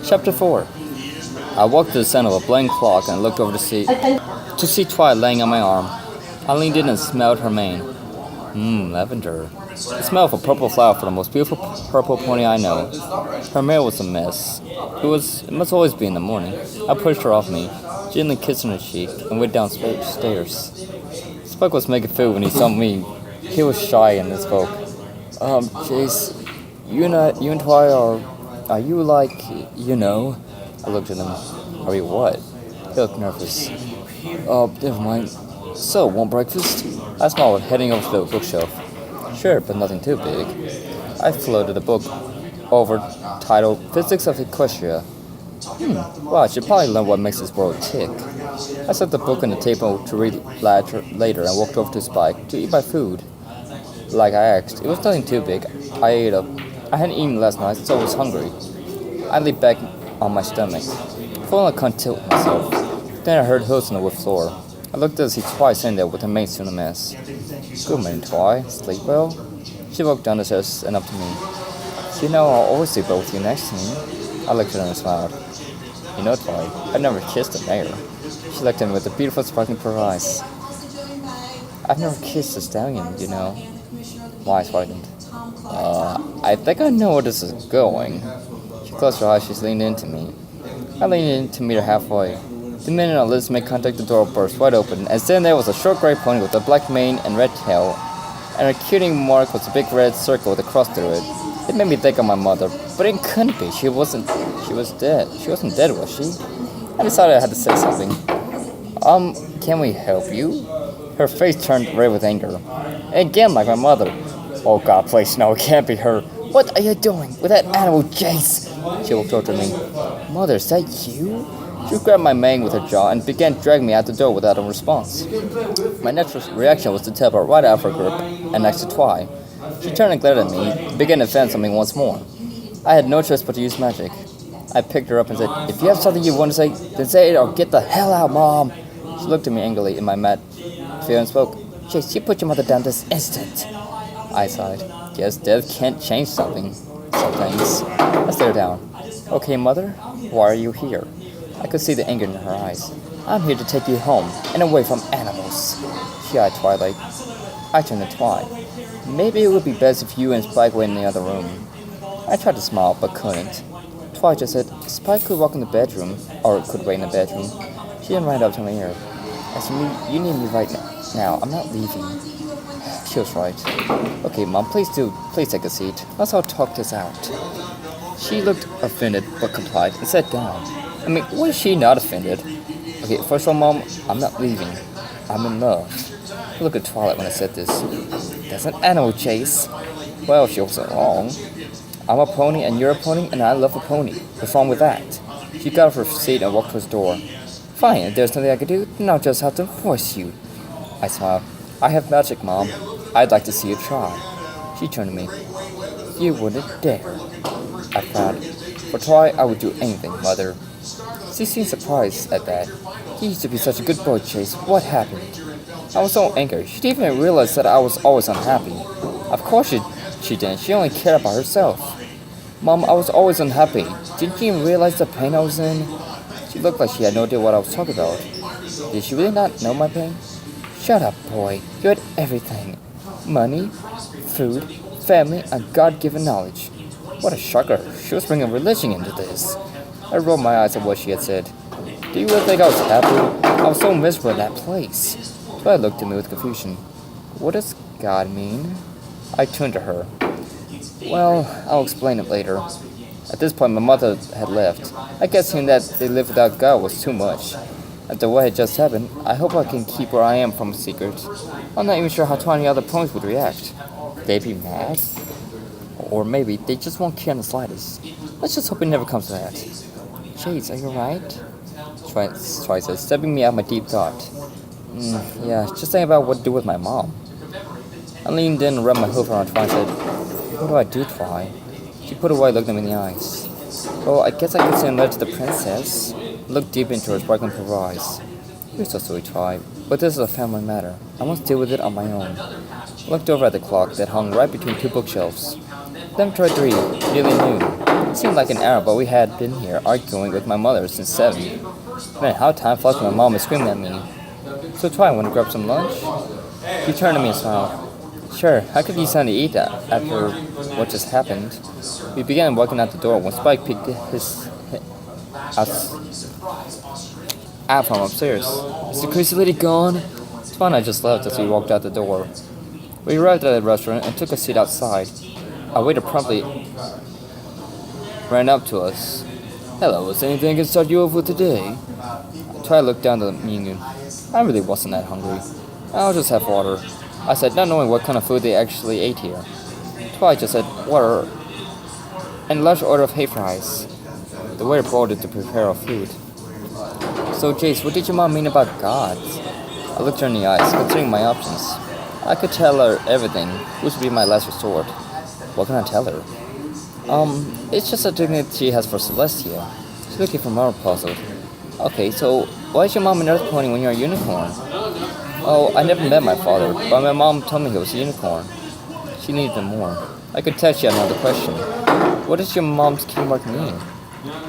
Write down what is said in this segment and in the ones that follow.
Chapter 4. I walked to the center of a blank clock and looked over to see Twilight laying on my arm. I leaned in and smelled her mane. Lavender. The smell of a purple flower for the most beautiful purple pony I know. Her mare was a mess. It must always be in the morning. I pushed her off me, gently kissing her cheek, and went downstairs. Spike was making food when he saw me. He was shy and spoke. Chase, you and Twilight are you like, you know? I looked at him. Are we what? He looked nervous. Never mind. So, want breakfast? I smiled, heading over to the bookshelf. Sure, but nothing too big. I floated a book over titled Physics of Equestria. Well, I should probably learn what makes this world tick. I set the book on the table to read later and walked over to Spike to eat my food. Like I asked, it was nothing too big. I ate up. I hadn't eaten last night, so I was hungry. I lay back on my stomach, feeling content with myself. Then I heard hooves on the wood floor. I looked to see Twi sitting there with her mate still in a mess. Good morning, Twi. Sleep well? She walked down the stairs and up to me. You know I'll always sleep well with you next to me. I looked at her and smiled. You know, Twi, I've never kissed a mare. She looked at me with a beautiful sparkling purple eyes. I've never kissed a stallion, you know. My eyes widened. I think I know where this is going. She closed her eyes, she leaned into me. I leaned in to meet her halfway. The minute our lips made contact, the door burst wide open, and then there was a short gray pony with a black mane and red tail, and her cutie mark was a big red circle with a cross through it. It made me think of my mother, but it couldn't be. She was dead. She wasn't dead, was she? I decided I had to say something. Can we help you? Her face turned red with anger. Again, like my mother. Oh God, please, no, it can't be her. What are you doing with that animal, Jace? She walked over to me. Mother, is that you? She grabbed my mane with her jaw and began dragging me out the door without a response. My natural reaction was to tap her right out of her grip and next to Twi. She turned and glared at me and began to fan something once more. I had no choice but to use magic. I picked her up and said, if you have something you want to say, then say it or get the hell out, Mom. She looked at me angrily in my mad fear and spoke. Chase, you put your mother down this instant. I sighed. Yes, death can't change something. Some things. I stared down. Okay, Mother, why are you here? I could see the anger in her eyes. I'm here to take you home and away from animals. She eyed Twilight. I turned to Twi. Maybe it would be best if you and Spike were in the other room. I tried to smile, but couldn't. Twi just said, Spike could walk in the bedroom, or could wait in the bedroom. She then ran up to my ear. As for me, you need me right now. I'm not leaving. She was right. Okay, Mom, please take a seat. Let's all talk this out. She looked offended, but complied and sat down. I mean, why is she not offended? Okay, first of all, Mom, I'm not leaving. I'm in love. Look at Twilight when I said this. That's an animal, Chase. Well, she wasn't wrong. I'm a pony and you're a pony and I love a pony. What's wrong with that? She got off her seat and walked towards the door. Fine, if there's nothing I can do, then I'll just have to force you. I smiled. I have magic, Mom. I'd like to see you try. She turned to me. You wouldn't dare. I frowned. For Twi, I would do anything, Mother. She seemed surprised at that. You used to be such a good boy, Chase. What happened? I was so angry. She didn't even realize that I was always unhappy. Of course she didn't. She only cared about herself. Mom, I was always unhappy. Didn't you even realize the pain I was in? She looked like she had no idea what I was talking about. Did she really not know my pain? Shut up, boy. You had everything. Money, food, family, and God-given knowledge. What a shocker. She was bringing religion into this. I rolled my eyes at what she had said. Do you really think I was happy? I was so miserable in that place. So I looked at me with confusion. What does God mean? I turned to her. Well, I'll explain it later. At this point, my mother had left. I guess seeing that they lived without God was too much. After what had just happened, I hope I can keep where I am from a secret. I'm not even sure how 20 other ponies would react. They'd be mad? Or maybe they just won't care in the slightest. Let's just hope it never comes to that. Chase, are you alright? Twi said, stepping me out of my deep thought. Yeah, just thinking about what to do with my mom. I leaned in and rubbed my hoof around Twi and said, what do I do, Twi? She put away, looked at me in the eyes. Well, I guess I could send a letter to the princess. Looked deep into her sparkling purple eyes. You're so sweet, Twi, but this is a family matter. I must deal with it on my own. I looked over at the clock that hung right between two bookshelves. 11:33, nearly noon. It seemed like an hour, but we had been here arguing with my mother since 7. Man, how time flies when my mom is screaming at me. So Twi, want to grab some lunch? He turned to me and smiled. Sure, how could you something to eat after what just happened? We began walking out the door when Spike peeked his out from upstairs. Is the crazy lady gone? Twi and I just left as we walked out the door. We arrived at the restaurant and took a seat outside. Our waiter promptly ran up to us. Hello, is there anything I can start you off with today? Twi looked down the menu. I really wasn't that hungry. I'll just have water, I said, not knowing what kind of food they actually ate here. Twi just said water and a large order of hay fries. The waiter ordered to prepare our food. So, Jace, what did your mom mean about God? I looked her in the eyes, considering my options. I could tell her everything, which would be my last resort. What can I tell her? It's just a dignity she has for Celestia. She's looking for more puzzled. Okay, so why is your mom an earth pony when you're a unicorn? Oh, I never met my father, but my mom told me he was a unicorn. She needed them more. I could tell she had another question. What does your mom's key mark mean?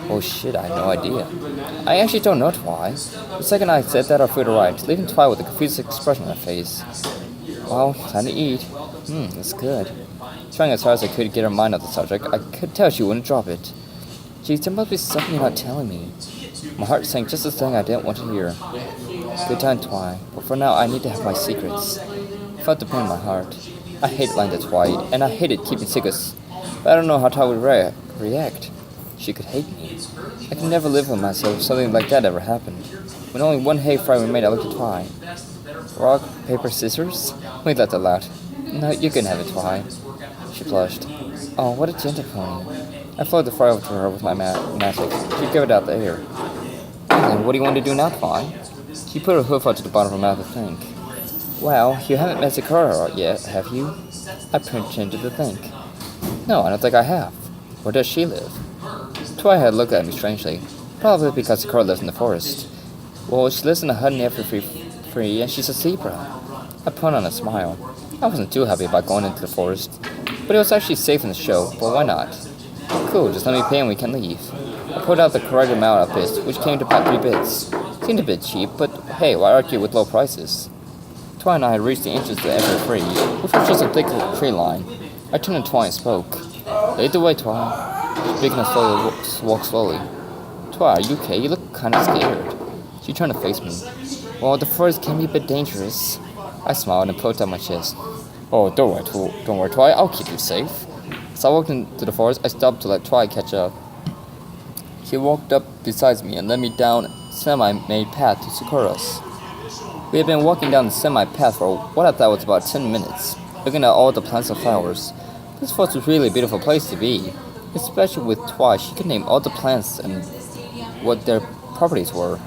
Oh shit, I had no idea. I actually don't know why. The second I said that, our food arrived, leaving Twi with a confused expression on her face. Well, time to eat. It's good. Trying as hard as I could to get her mind off the subject, I could tell she wouldn't drop it. Geez, there must be something you're not telling me. My heart sank just the thing I didn't want to hear. Good time, Twi, but for now I need to have my secrets. I felt the pain in my heart. I hated lying to Twi, and I hated keeping secrets, but I don't know how Twi would react. She could hate me. I could never live with myself if something like that ever happened. When only one hay fry remained, I looked at Twi. Rock, paper, scissors? We laughed aloud. No, you can have it, Twi. She blushed. Oh, what a gentle pony. I floated the fry over to her with my magic. She gave it out the air. And what do you want to do now, Twi? She put her hoof out to the bottom of her mouth to think. Well, you haven't met Sakura yet, have you? I pretended to think. No, I don't think I have. Where does she live? Twi had looked at me strangely. Probably because Sakura lives in the forest. Well, she lives in a hut near free, and she's a zebra. I put on a smile. I wasn't too happy about going into the forest, but it was actually safe in the show, but why not? Cool, just let me pay and we can leave. I pulled out the correct amount of bits, which came to about 3 bits. Seemed a bit cheap, but hey, why argue with low prices? Twi and I had reached the entrance to enter free, which was just a thick tree line. I turned to Twi and spoke. Lead the way, Twi. She began to walk slowly. Twi, are you okay? You look kind of scared. She turned to face me. Well, the forest can be a bit dangerous. I smiled and poked out my chest. Oh, don't worry, Twi. I'll keep you safe. As I walked into the forest, I stopped to let Twi catch up. She walked up beside me and led me down a semi-made path to Sakura's. We had been walking down the semi-path for what I thought was about 10 minutes, looking at all the plants and flowers. This forest was really a beautiful place to be, especially with Twi. She could name all the plants and what their properties were.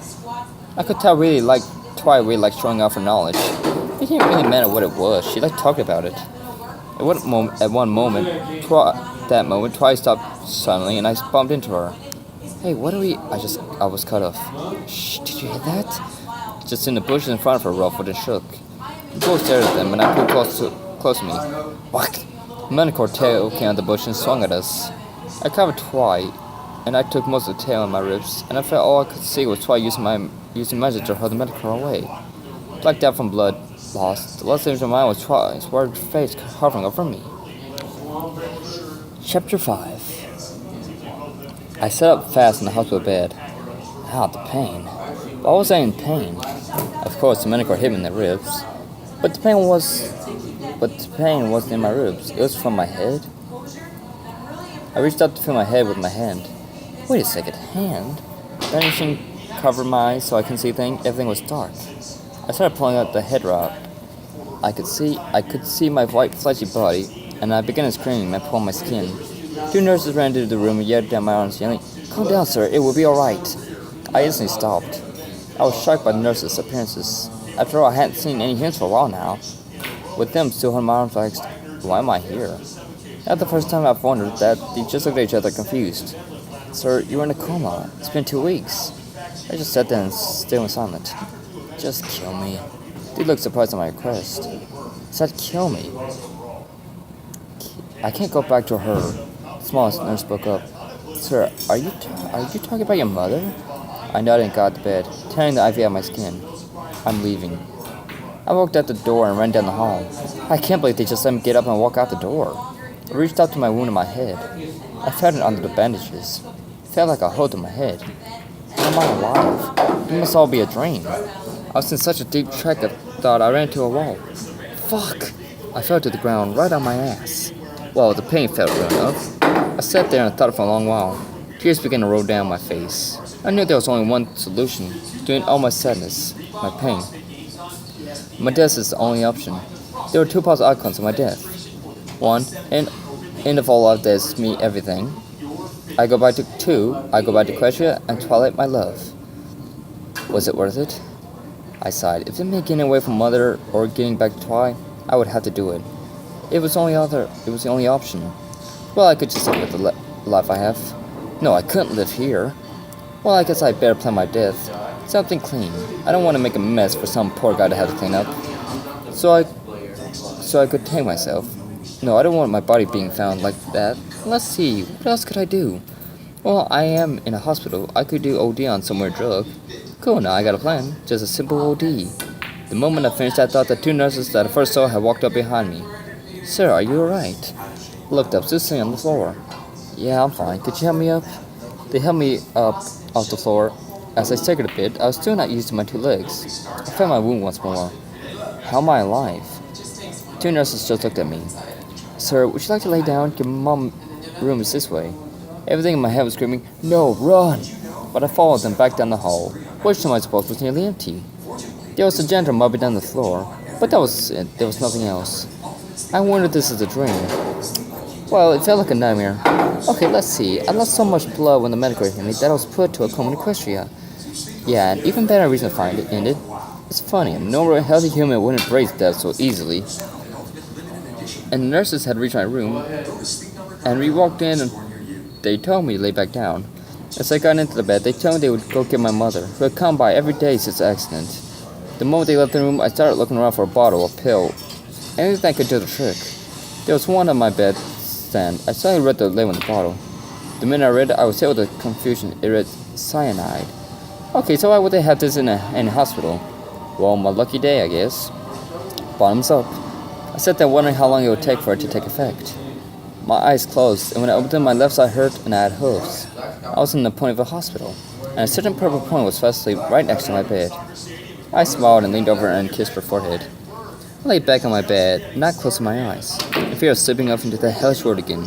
I could tell Twi really liked showing off her knowledge. It didn't really matter what it was, she liked talking about it. At one moment, Twi stopped suddenly and I bumped into her. Hey, what are we? I was cut off. Shh, did you hear that? Just in the bushes in front of her ruffled and shook. We both stared at them and I pulled close to me. Whack! A manicore tail came out of the bush and swung at us. I covered Twi, and I took most of the tail in my ribs, and I felt all I could see was Twi using magic to hurl the manicore away. Blacked out from blood lost, the last image of mine was Twi's worried face hovering over me. Chapter 5. I sat up fast in the hospital bed. Ow, the pain. Why was I in pain? Of course, the manicore hit me in the ribs. But the pain wasn't in my ribs. It was from my head. I reached up to feel my head with my hand. Wait a second, hand? Vanishing covered my eyes so I couldn't see everything was dark. I started pulling out the head wrap. I could see my white fleshy body, and I began screaming and pulling my skin. 2 nurses ran into the room and yelled down my arms, yelling, "Calm down, sir, it will be alright." I instantly stopped. I was shocked by the nurses' appearances. After all, I hadn't seen any humans for a while now. With them still on my arms, I asked, why am I here? Not the first time I've wondered that. They just looked at each other confused. Sir, you were in a coma. It's been 2 weeks. I just sat there and still was silent. Just kill me. They looked surprised at my request. Said kill me. I can't go back to her. The smallest nurse spoke up. Sir, are you talking about your mother? I nodded and got out of bed, tearing the ivy out of my skin. I'm leaving. I walked out the door and ran down the hall. I can't believe they just let me get up and walk out the door. I reached out to my wound in my head. I felt it under the bandages. It felt like a hold in my head. How am I alive? It must all be a dream. I was in such a deep trek I thought I ran into a wall. Fuck! I fell to the ground right on my ass. Well, the pain felt real enough. I sat there and thought for a long while. Tears began to roll down my face. I knew there was only one solution to all my sadness, my pain. My death is the only option. There were two possible outcomes of my death. One, end of all life that is me everything. I go back to Quetria and Twilight my love. Was it worth it? I sighed. If it meant getting away from Mother or getting back to Twilight, I would have to do it. It was the only option. Well, I could just live with the life I have. No, I couldn't live here. Well, I guess I'd better plan my death. Something clean. I don't want to make a mess for some poor guy to have to clean up. So I could tame myself. No, I don't want my body being found like that. Let's see, what else could I do? Well, I am in a hospital. I could do OD on some weird drug. Cool, now I got a plan. Just a simple OD. The moment I finished, I thought the two nurses that I first saw had walked up behind me. Sir, are you alright? I looked up, still sitting on the floor. Yeah, I'm fine. Could you help me up? They helped me up off the floor. As I staggered a bit, I was still not used to my two legs. I felt my wound once more. How am I alive? Two nurses just looked at me. Sir, would you like to lay down? Your mom's room is this way. Everything in my head was screaming, no, run! But I followed them back down the hall, which to my surprise was nearly empty. There was a janitor mopping down the floor, but that was it. There was nothing else. I wonder if this is a dream. Well, it felt like a nightmare. Okay, let's see. I lost so much blood when the medical hit me that I was put to a coma in Equestria. Yeah, an even better reason to find it ended. It's funny, a normal, healthy human wouldn't embrace death so easily. And the nurses had reached my room, and we walked in and they told me to lay back down. As I got into the bed, they told me they would go get my mother, who had come by every day since the accident. The moment they left the room, I started looking around for a bottle, a pill, anything that could do the trick. There was one on my bedstand. I suddenly read the label on the bottle. The minute I read it, I was hit with a confusion. It read cyanide. Okay, so why would they have this in a hospital? Well, my lucky day, I guess. Bottoms up. I sat there wondering how long it would take for it to take effect. My eyes closed, and when I opened them, my left side hurt and I had hooves. I was in the point of a hospital, and a certain purple point was fast asleep right next to my bed. I smiled and leaned over and kissed her forehead. I lay back on my bed, not closing my eyes, in fear of slipping off into the hellish world again.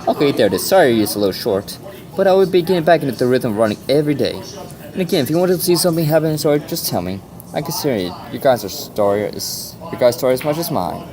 Okay, there it is. Sorry it's a little short, but I would be getting back into the rhythm of running every day. And again, if you wanted to see something happen in the story, just tell me. I consider it your guys' story as much as mine.